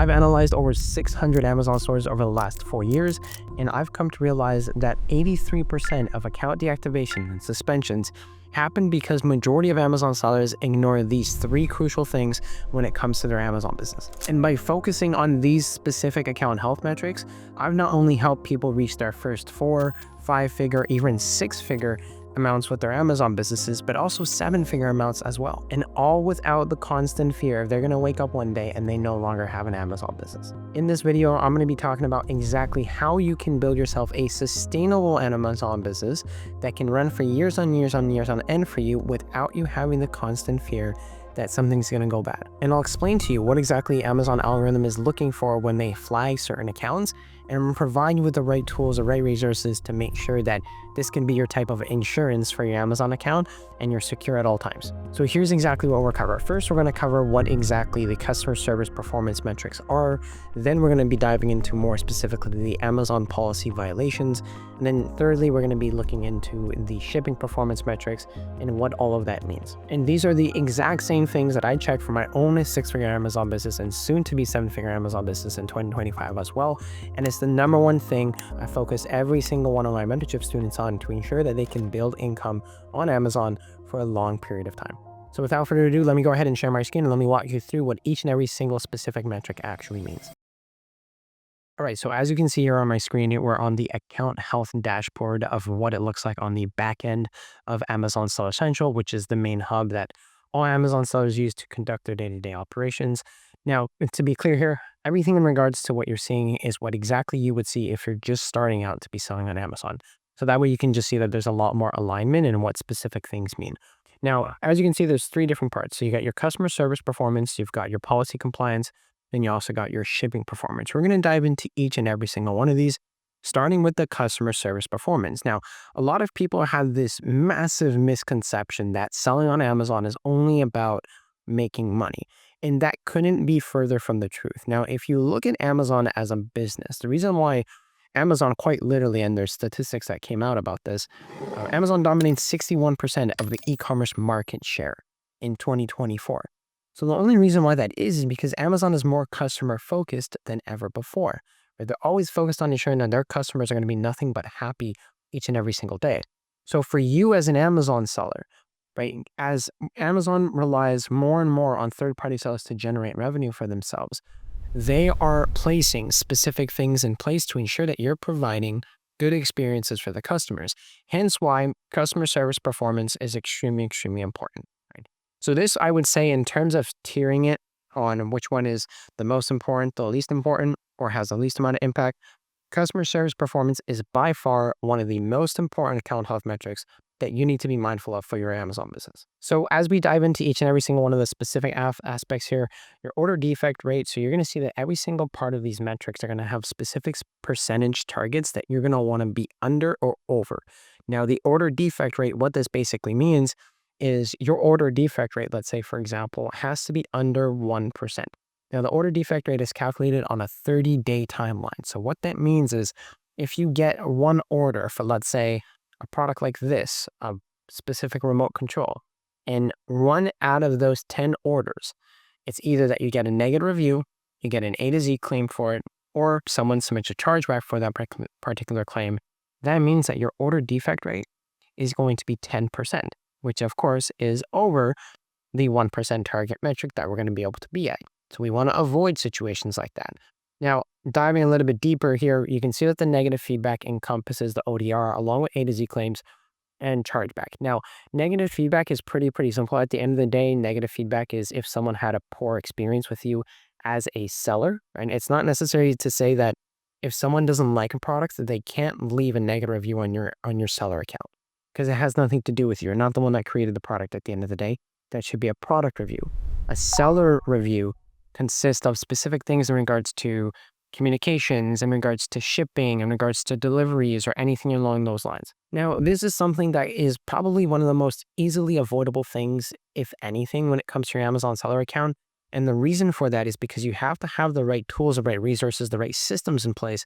I've analyzed over 600 Amazon stores over the last 4 years, and I've come to realize that 83% of account deactivation and suspensions happen because majority of Amazon sellers ignore these 3 crucial things when it comes to their Amazon business. And by focusing on these specific account health metrics, I've not only helped people reach their first 4, 5-figure, even 6-figure amounts with their Amazon businesses, but also 7-figure amounts as well. And all without the constant fear of they're going to wake up one day and they no longer have an Amazon business. In this video, I'm going to be talking about exactly how you can build yourself a sustainable Amazon business that can run for years on years on years on end for you without you having the constant fear that something's going to go bad. And I'll explain to you what exactly Amazon algorithm is looking for when they flag certain accounts, and provide you with the right tools, the right resources to make sure that this can be your type of insurance for your Amazon account and you're secure at all times. So here's exactly what we're covering. First, we're going to cover what exactly the customer service performance metrics are. Then we're going to be diving into more specifically the Amazon policy violations. And then thirdly, we're going to be looking into the shipping performance metrics and what all of that means. And these are the exact same things that I checked for my own 6-figure Amazon business and soon to be 7-figure Amazon business in 2025 as well. And it's the number one thing I focus every single one of my mentorship students on to ensure that they can build income on Amazon for a long period of time. So without further ado, let me go ahead and share my screen and let me walk you through what each and every single specific metric actually means. All right, so as you can see here on my screen, we're on the account health dashboard of what it looks like on the back end of Amazon Seller Central, which is the main hub that all Amazon sellers use to conduct their day-to-day operations. Now, to be clear here, everything in regards to what you're seeing is what exactly you would see if you're just starting out to be selling on Amazon. So that way you can just see that there's a lot more alignment in what specific things mean. Now, as you can see, there's 3 different parts. So you got your customer service performance, you've got your policy compliance, then you also got your shipping performance. We're going to dive into each and every single one of these, starting with the customer service performance. Now, a lot of people have this massive misconception that selling on Amazon is only about making money. And that couldn't be further from the truth. Now, if you look at Amazon as a business, the reason why Amazon quite literally, and there's statistics that came out about this, Amazon dominates 61% of the e-commerce market share in 2024. So the only reason why that is because Amazon is more customer focused than ever before. Right? They're always focused on ensuring that their customers are going to be nothing but happy each and every single day. So for you as an Amazon seller, right, as Amazon relies more and more on third-party sellers to generate revenue for themselves, they are placing specific things in place to ensure that you're providing good experiences for the customers. Hence why customer service performance is extremely, extremely important. Right? So this, I would say, in terms of tiering it on which one is the most important, the least important, or has the least amount of impact, customer service performance is by far one of the most important account health metrics that you need to be mindful of for your Amazon business. So as we dive into each and every single one of the specific aspects here, your order defect rate, so you're going to see that every single part of these metrics are going to have specific percentage targets that you're going to want to be under or over. Now, the order defect rate, what this basically means is your order defect rate, let's say, for example, has to be under 1%. Now, the order defect rate is calculated on a 30-day timeline. So what that means is if you get one order for, let's say, a product like this, a specific remote control, and 1 out of those 10 orders, it's either that you get a negative review, you get an A to Z claim for it, or someone submits a chargeback for that particular claim. That means that your order defect rate is going to be 10%, which of course is over the 1% target metric that we're going to be able to be at. So we want to avoid situations like that. Now, diving a little bit deeper here, you can see that the negative feedback encompasses the ODR along with A to Z claims and chargeback. Now, negative feedback is pretty simple. At the end of the day, negative feedback is if someone had a poor experience with you as a seller, and it's not necessary to say that if someone doesn't like a product, that they can't leave a negative review on your seller account, because it has nothing to do with you. You're not the one that created the product at the end of the day. That should be a product review. A seller review consists of specific things in regards to communications, in regards to shipping, in regards to deliveries, or anything along those lines. Now, this is something that is probably one of the most easily avoidable things, if anything, when it comes to your Amazon seller account. And the reason for that is because you have to have the right tools, the right resources, the right systems in place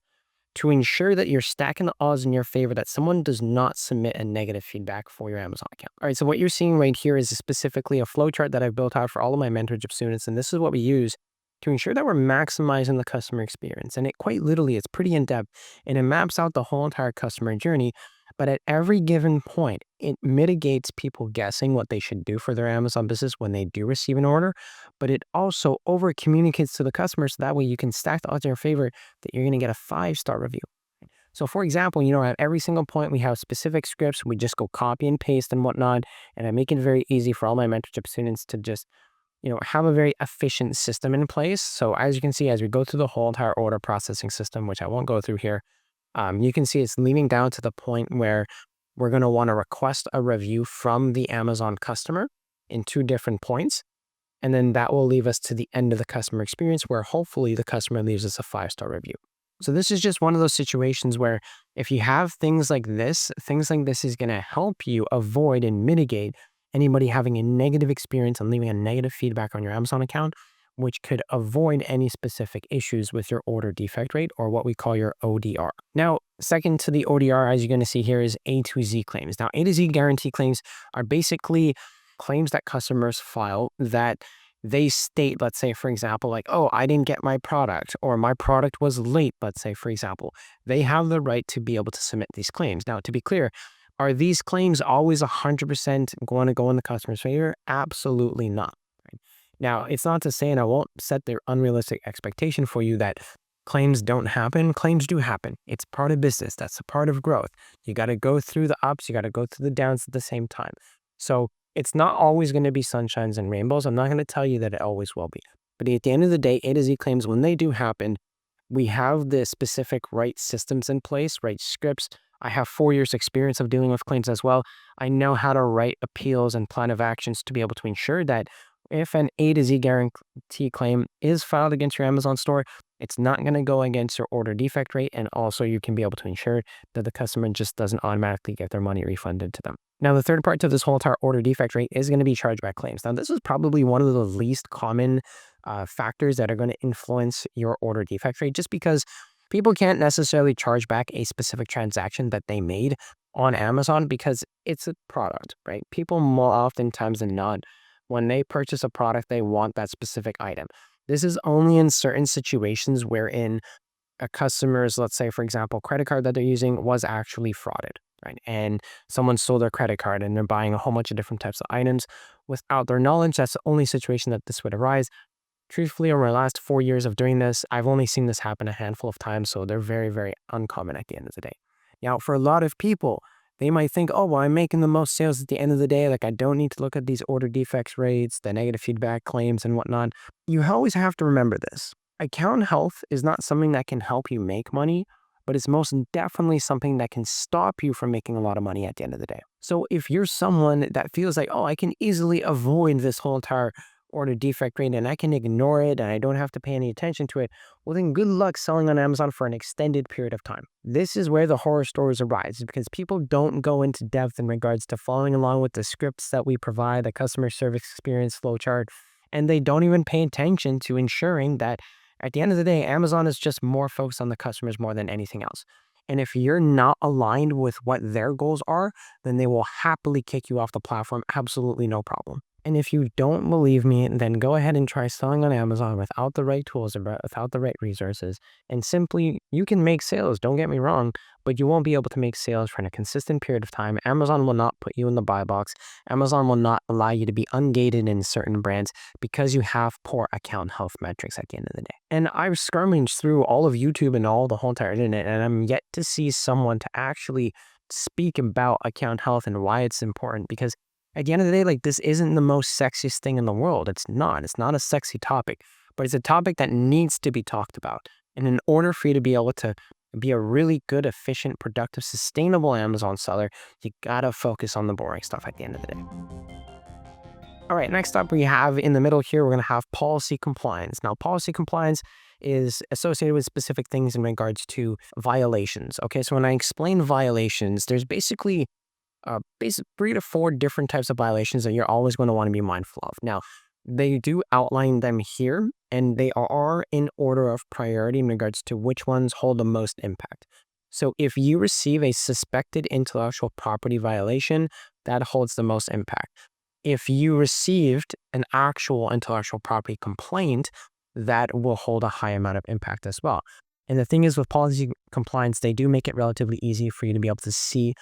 to ensure that you're stacking the odds in your favor that someone does not submit a negative feedback for your Amazon account. All right, so what you're seeing right here is specifically a flowchart that I've built out for all of my mentorship students, and this is what we use to ensure that we're maximizing the customer experience. And it quite literally, it's pretty in depth and it maps out the whole entire customer journey. But at every given point, it mitigates people guessing what they should do for their Amazon business when they do receive an order. But it also over communicates to the customer so that way you can stack the odds in your favor that you're going to get a 5-star review. So for example, at every single point we have specific scripts, we just go copy and paste and whatnot. And I make it very easy for all my mentorship students to just, have a very efficient system in place. So as you can see, as we go through the whole entire order processing system, which I won't go through here, you can see it's leading down to the point where we're going to want to request a review from the Amazon customer in 2 different points. And then that will leave us to the end of the customer experience where hopefully the customer leaves us a 5-star review. So this is just one of those situations where if you have things like this is going to help you avoid and mitigate anybody having a negative experience and leaving a negative feedback on your Amazon account, which could avoid any specific issues with your order defect rate or what we call your ODR. Now, second to the ODR, as you're going to see here, is A to Z claims. Now, A to Z guarantee claims are basically claims that customers file that they state, let's say, for example, like, oh, I didn't get my product or my product was late, let's say, for example. They have the right to be able to submit these claims. Now, to be clear, are these claims always 100% going to go in the customer's favor? Absolutely not. Right? Now, it's not to say, and I won't set their unrealistic expectation for you that claims don't happen. Claims do happen. It's part of business. That's a part of growth. You got to go through the ups. You got to go through the downs at the same time. So it's not always going to be sunshines and rainbows. I'm not going to tell you that it always will be. But at the end of the day, A to Z claims, when they do happen, we have the specific right systems in place, right scripts. I have 4 years experience of dealing with claims as well. I know how to write appeals and plan of actions to be able to ensure that if an A to Z guarantee claim is filed against your Amazon store, it's not going to go against your order defect rate. And also you can be able to ensure that the customer just doesn't automatically get their money refunded to them. Now, the third part to this whole entire order defect rate is going to be chargeback claims. Now, this is probably one of the least common factors that are going to influence your order defect rate, just because people can't necessarily charge back a specific transaction that they made on Amazon because it's a product, right? People more oftentimes than not, when they purchase a product, they want that specific item. This is only in certain situations wherein a customer's, let's say, for example, credit card that they're using was actually frauded, right? And someone stole their credit card and they're buying a whole bunch of different types of items without their knowledge. That's the only situation that this would arise. Truthfully, over my last 4 years of doing this, I've only seen this happen a handful of times, so they're very, very uncommon at the end of the day. Now, for a lot of people, they might think, oh, well, I'm making the most sales at the end of the day. Like, I don't need to look at these order defects rates, the negative feedback claims and whatnot. You always have to remember this. Account health is not something that can help you make money, but it's most definitely something that can stop you from making a lot of money at the end of the day. So if you're someone that feels like, oh, I can easily avoid this whole entire order defect rate and I can ignore it and I don't have to pay any attention to it, well then good luck selling on Amazon for an extended period of time. This is where the horror stories arise, because people don't go into depth in regards to following along with the scripts that we provide, the customer service experience flowchart, and they don't even pay attention to ensuring that at the end of the day, Amazon is just more focused on the customers more than anything else. And if you're not aligned with what their goals are, then they will happily kick you off the platform. Absolutely no problem. And if you don't believe me, then go ahead and try selling on Amazon without the right tools or without the right resources. And simply, you can make sales, don't get me wrong, but you won't be able to make sales for a consistent period of time. Amazon will not put you in the buy box. Amazon will not allow you to be ungated in certain brands because you have poor account health metrics at the end of the day. And I've skirmished through all of YouTube and all the whole entire internet, and I'm yet to see someone to actually speak about account health and why it's important, because at the end of the day, like, this isn't the most sexiest thing in the world. It's not a sexy topic, but it's a topic that needs to be talked about. And in order for you to be able to be a really good, efficient, productive, sustainable Amazon seller, you gotta focus on the boring stuff at the end of the day. All right, next up we have in the middle here, we're gonna have policy compliance. Now, policy compliance is associated with specific things in regards to violations. Okay, so when I explain violations, there's basically 3 to 4 different types of violations that you're always going to want to be mindful of. Now, they do outline them here, and they are in order of priority in regards to which ones hold the most impact. So if you receive a suspected intellectual property violation, that holds the most impact. If you received an actual intellectual property complaint, that will hold a high amount of impact as well. And the thing is, with policy compliance, they do make it relatively easy for you to be able to see,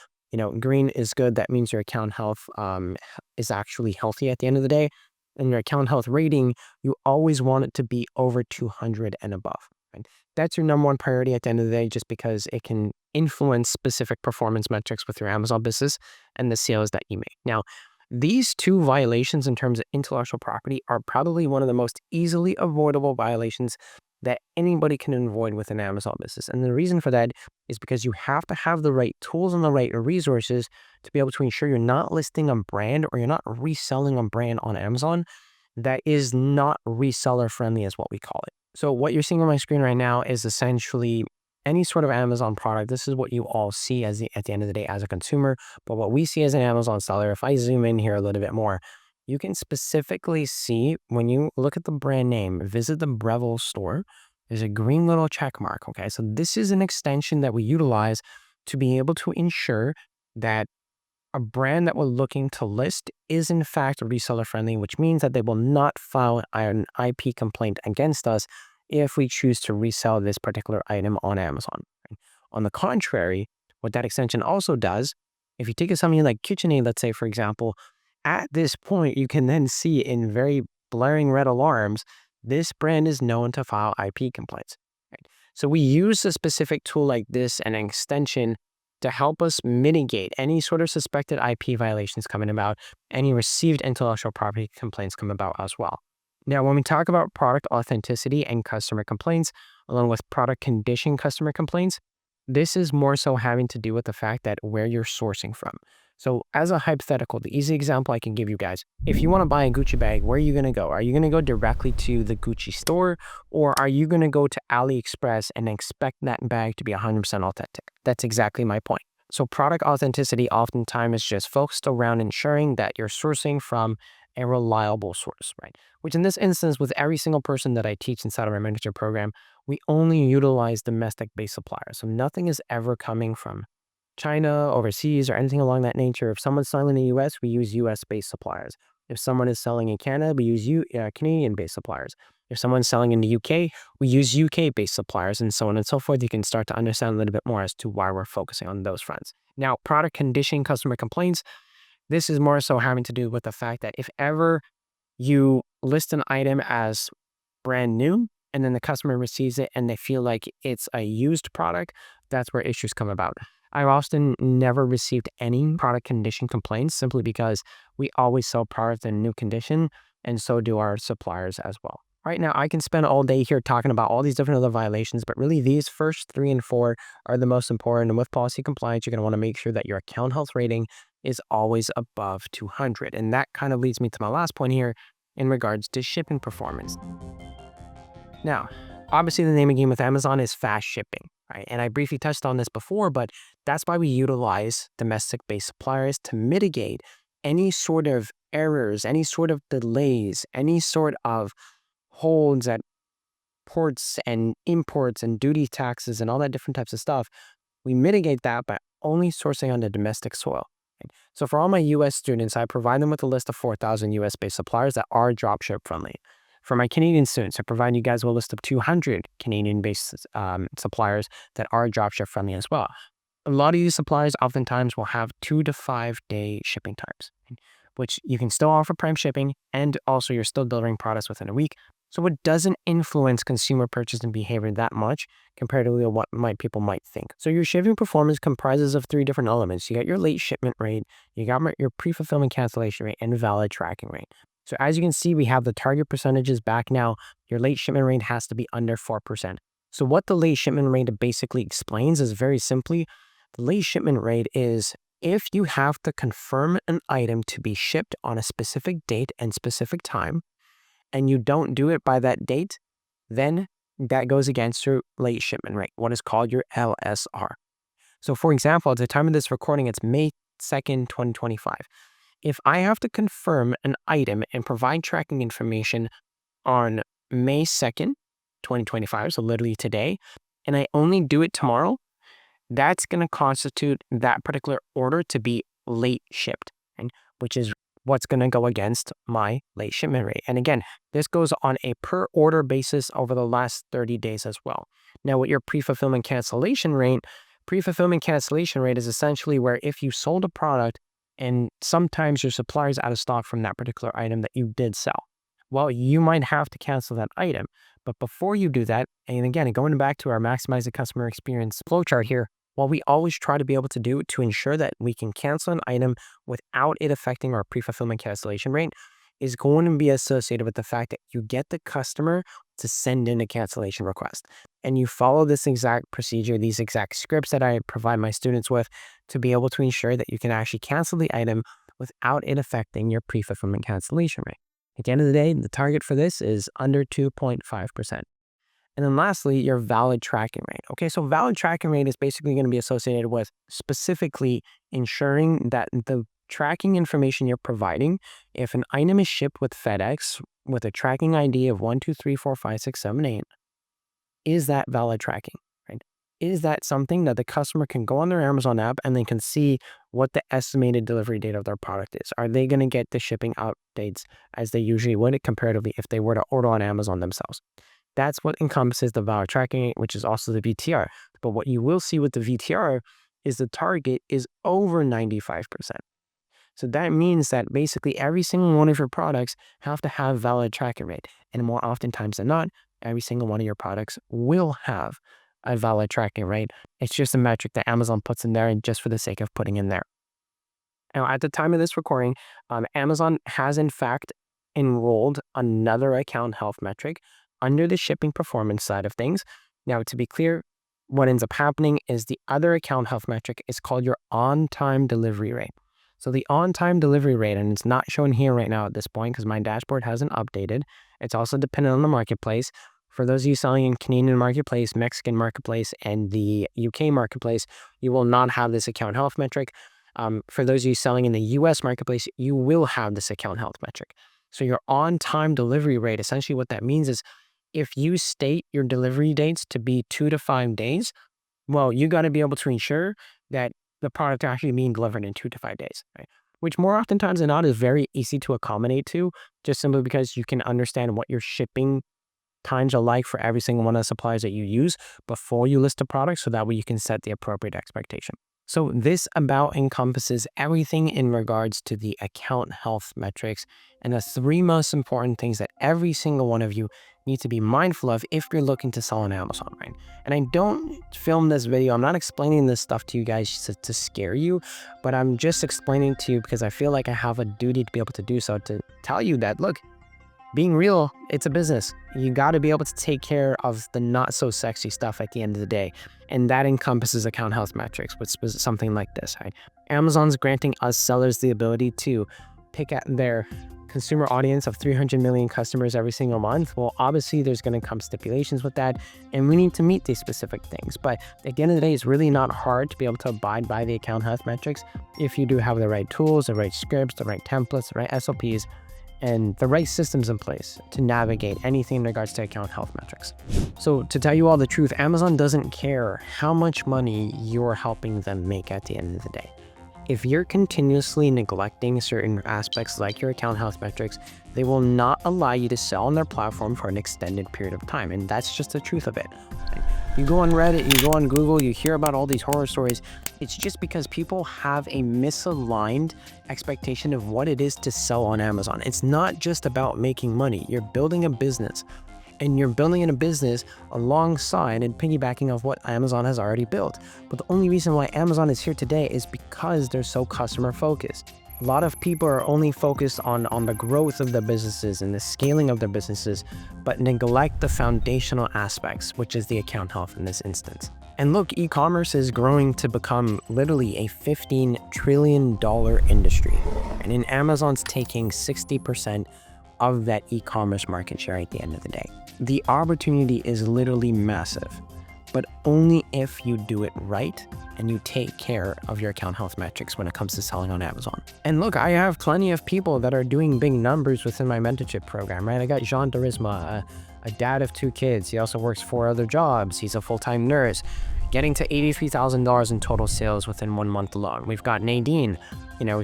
green is good. That means your account health is actually healthy at the end of the day. And your account health rating, you always want it to be over 200 and above. Right? That's your number one priority at the end of the day, just because it can influence specific performance metrics with your Amazon business and the sales that you make. Now, these two violations in terms of intellectual property are probably one of the most easily avoidable violations that anybody can avoid with an Amazon business. And the reason for that is because you have to have the right tools and the right resources to be able to ensure you're not listing a brand or you're not reselling a brand on Amazon that is not reseller friendly, is what we call it. So what you're seeing on my screen right now is essentially any sort of Amazon product. This is what you all see at the end of the day as a consumer. But what we see as an Amazon seller, if I zoom in here a little bit more, you can specifically see when you look at the brand name, visit the Breville store, there's a green little check mark. Okay, so this is an extension that we utilize to be able to ensure that a brand that we're looking to list is in fact reseller friendly, which means that they will not file an IP complaint against us if we choose to resell this particular item on Amazon. On the contrary, what that extension also does, if you take something like KitchenAid, let's say, for example, at this point, you can then see in very blaring red alarms, this brand is known to file IP complaints. Right? So we use a specific tool like this, an extension, to help us mitigate any sort of suspected IP violations coming about, any received intellectual property complaints come about as well. Now, when we talk about product authenticity and customer complaints, along with product condition customer complaints, this is more so having to do with the fact that where you're sourcing from. So as a hypothetical, the easy example I can give you guys, if you want to buy a Gucci bag, where are you going to go? Are you going to go directly to the Gucci store, or are you going to go to AliExpress and expect that bag to be 100% authentic? That's exactly my point. So product authenticity oftentimes is just focused around ensuring that you're sourcing from a reliable source, right? Which in this instance, with every single person that I teach inside of our mentorship program, we only utilize domestic-based suppliers. So nothing is ever coming from China, overseas, or anything along that nature. If someone's selling in the US, we use US-based suppliers. If someone is selling in Canada, we use Canadian-based suppliers. If someone's selling in the UK, we use UK-based suppliers, and so on and so forth. You can start to understand a little bit more as to why we're focusing on those fronts. Now, product condition customer complaints, this is more so having to do with the fact that if ever you list an item as brand new, and then the customer receives it and they feel like it's a used product, that's where issues come about. I've often never received any product condition complaints simply because we always sell product in new condition, and so do our suppliers as well. Right now, I can spend all day here talking about all these different other violations, but really these first 3 and 4 are the most important. And with policy compliance, you're going to want to make sure that your account health rating is always above 200. And that kind of leads me to my last point here in regards to shipping performance. Now, obviously the name of the game with Amazon is fast shipping, right? And I briefly touched on this before, but that's why we utilize domestic-based suppliers to mitigate any sort of errors, any sort of delays, any sort of holds at ports and imports and duty taxes and all that different types of stuff. We mitigate that by only sourcing on the domestic soil. Right? So for all my US students, I provide them with a list of 4,000 US-based suppliers that are dropship friendly. For my Canadian students, I provide you guys with a list of 200 Canadian-based suppliers that are dropship friendly as well. A lot of these suppliers oftentimes will have 2 to 5 day shipping times, which you can still offer prime shipping, and also you're still delivering products within a week. So it doesn't influence consumer purchasing behavior that much compared to what people might think. So your shipping performance comprises of 3 different elements. You got your late shipment rate, you got your pre-fulfillment cancellation rate, and valid tracking rate. So as you can see, we have the target percentages back now. Your late shipment rate has to be under 4%. So what the late shipment rate basically explains is very simply, the late shipment rate is if you have to confirm an item to be shipped on a specific date and specific time, and you don't do it by that date, then that goes against your late shipment rate, what is called your LSR. So for example, at the time of this recording, it's May 2nd, 2025. If I have to confirm an item and provide tracking information on May 2nd, 2025, so literally today, and I only do it tomorrow, that's going to constitute that particular order to be late shipped, right? Which is what's going to go against my late shipment rate. And again, this goes on a per order basis over the last 30 days as well. Now, with your pre-fulfillment cancellation rate is essentially where if you sold a product and sometimes your supplier is out of stock from that particular item that you did sell, well, you might have to cancel that item. But before you do that, and again, going back to our maximize the customer experience flowchart here, what we always try to be able to do to ensure that we can cancel an item without it affecting our pre-fulfillment cancellation rate is going to be associated with the fact that you get the customer to send in a cancellation request. And you follow this exact procedure, these exact scripts that I provide my students with to be able to ensure that you can actually cancel the item without it affecting your pre-fulfillment cancellation rate. At the end of the day, the target for this is under 2.5%. And then lastly, your valid tracking rate. Okay, so valid tracking rate is basically going to be associated with specifically ensuring that the tracking information you're providing, if an item is shipped with FedEx with a tracking ID of 1, 2, 3, 4, 5, 6, 7, 8, is that valid tracking, right? Is that something that the customer can go on their Amazon app and they can see what the estimated delivery date of their product is? Are they going to get the shipping updates as they usually would comparatively if they were to order on Amazon themselves? That's what encompasses the valid tracking rate, which is also the VTR. But what you will see with the VTR is the target is over 95%. So that means that basically every single one of your products have to have valid tracking rate. And more oftentimes than not, every single one of your products will have a valid tracking rate. It's just a metric that Amazon puts in there and just for the sake of putting in there. Now, at the time of this recording, Amazon has in fact enrolled another account health metric under the shipping performance side of things. Now, to be clear, what ends up happening is the other account health metric is called your on-time delivery rate. So the on-time delivery rate, and it's not shown here right now at this point because my dashboard hasn't updated. It's also dependent on the marketplace. For those of you selling in Canadian marketplace, Mexican marketplace, and the UK marketplace, you will not have this account health metric. For those of you selling in the US marketplace, you will have this account health metric. So your on-time delivery rate, essentially what that means is if you state your delivery dates to be 2 to 5 days, well, you got to be able to ensure that the product actually being delivered in 2 to 5 days, right? Which more oftentimes than not is very easy to accommodate to, just simply because you can understand what your shipping times are like for every single one of the suppliers that you use before you list a product, so that way you can set the appropriate expectation. So this about encompasses everything in regards to the account health metrics and the 3 most important things that every single one of you need to be mindful of if you're looking to sell on Amazon, right? And I don't film this video, I'm not explaining this stuff to you guys to scare you, but I'm just explaining to you because I feel like I have a duty to be able to do so, to tell you that, look, being real, it's a business. You got to be able to take care of the not so sexy stuff at the end of the day. And that encompasses account health metrics, which is something like this, right? Amazon's granting us sellers the ability to pick at their consumer audience of 300 million customers every single month. Well, obviously there's going to come stipulations with that, and we need to meet these specific things. But at the end of the day, it's really not hard to be able to abide by the account health metrics if you do have the right tools, the right scripts, the right templates, the right SOPs, and the right systems in place to navigate anything in regards to account health metrics. So to tell you all the truth, Amazon doesn't care how much money you're helping them make at the end of the day. If you're continuously neglecting certain aspects like your account health metrics, they will not allow you to sell on their platform for an extended period of time. And that's just the truth of it. You go on Reddit, you go on Google, you hear about all these horror stories. It's just because people have a misaligned expectation of what it is to sell on Amazon. It's not just about making money. You're building a business, and you're building a business alongside and piggybacking off what Amazon has already built. But the only reason why Amazon is here today is because they're so customer focused. A lot of people are only focused on the growth of their businesses and the scaling of their businesses, but neglect the foundational aspects, which is the account health in this instance. And look, e-commerce is growing to become literally a $15 trillion industry. And in Amazon's taking 60% of that e-commerce market share at the end of the day. The opportunity is literally massive, but only if you do it right and you take care of your account health metrics when it comes to selling on Amazon. And look, I have plenty of people that are doing big numbers within my mentorship program, right? I got Jean Durisma, a dad of 2 kids. He also works 4 other jobs. He's a full-time nurse, getting to $83,000 in total sales within 1 month alone. We've got Nadine,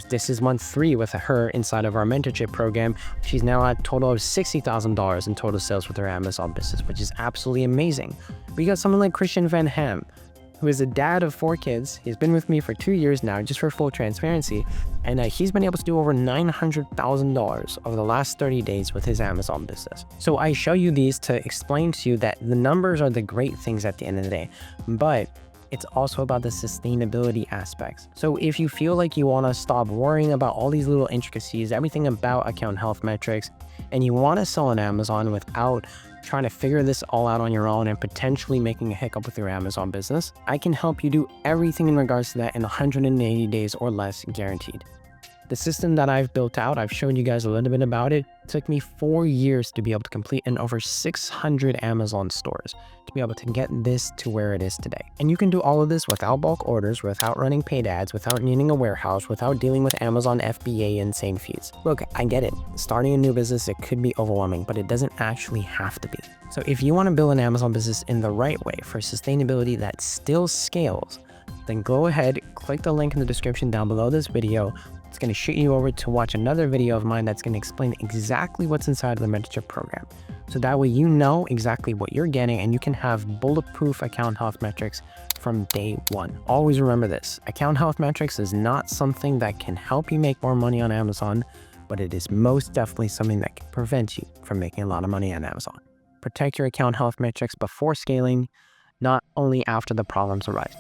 This is month 3 with her inside of our mentorship program. She's now at a total of $60,000 in total sales with her Amazon business, which is absolutely amazing. We got someone like Christian Van Ham, who is a dad of 4 kids. He's been with me for 2 years now, just for full transparency. And he's been able to do over $900,000 over the last 30 days with his Amazon business. So I show you these to explain to you that the numbers are the great things at the end of the day, but it's also about the sustainability aspects. So if you feel like you want to stop worrying about all these little intricacies, everything about account health metrics, and you want to sell on Amazon without trying to figure this all out on your own and potentially making a hiccup with your Amazon business, I can help you do everything in regards to that in 180 days or less, guaranteed. The system that I've built out, I've shown you guys a little bit about it. It took me 4 years to be able to complete in over 600 Amazon stores to be able to get this to where it is today. And you can do all of this without bulk orders, without running paid ads, without needing a warehouse, without dealing with Amazon FBA insane fees. Look, I get it. Starting a new business, it could be overwhelming, but it doesn't actually have to be. So if you want to build an Amazon business in the right way for sustainability that still scales, then go ahead, click the link in the description down below this video. It's going to shoot you over to watch another video of mine that's going to explain exactly what's inside of the mentorship program. So that way you know exactly what you're getting and you can have bulletproof account health metrics from day one. Always remember this, account health metrics is not something that can help you make more money on Amazon, but it is most definitely something that can prevent you from making a lot of money on Amazon. Protect your account health metrics before scaling, not only after the problems arise.